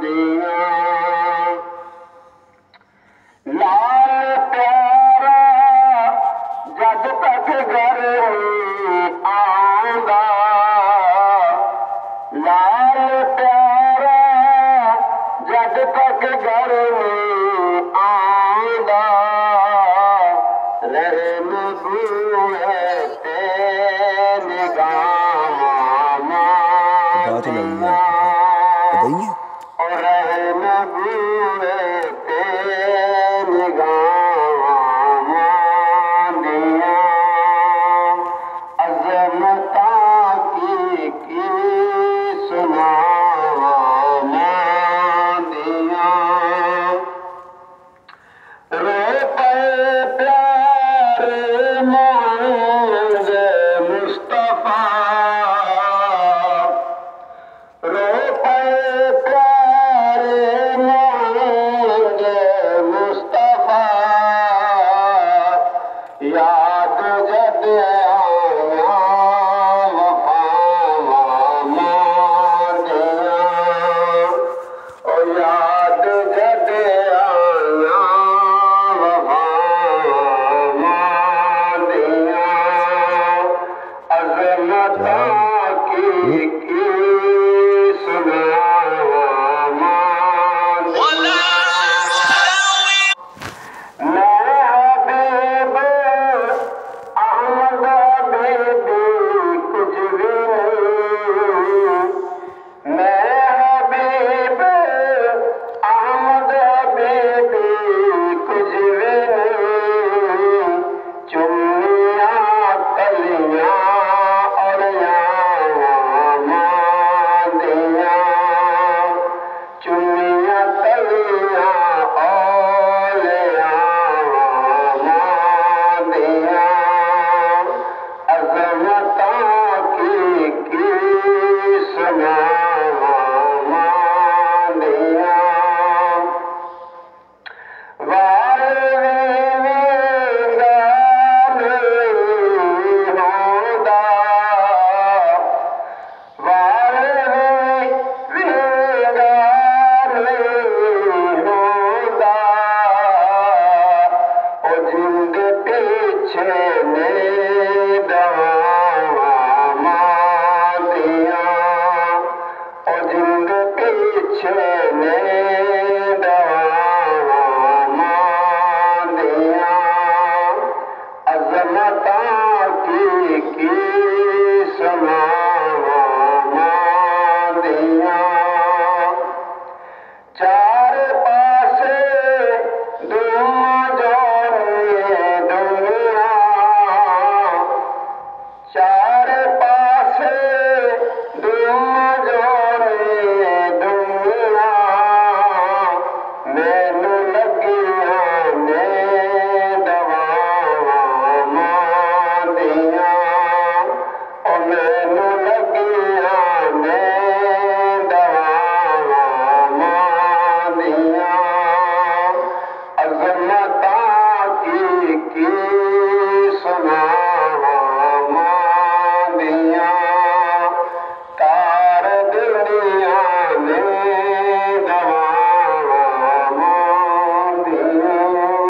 दिया लाल प्यारा जद तक घर में आंदा लाल प्यारा जद तक घर में आंदा रहम बूहे ते निगाहां बात नहीं है और रहम बूहे ते निगाहां दिया अज़मतां की सुनावां दिया रो पे प्यारे मोहम्मद मुस्तफा रो पे प्यारे मोहम्मद मुस्तफा याद जद आया वफावां दिया ओ याद जद आया वफावां दिया अज़मतां की सुनावां दिया मैं हबीब अहमद हबीबी कुछ भी नहीं मैं हबीब अहमद हबीबी कुछ भी नहीं चुम्मियां कलियां और यावां दिया चुम्मियां कलियां और यावां दिया अज़मतां की सुनावां दिया पीछे ने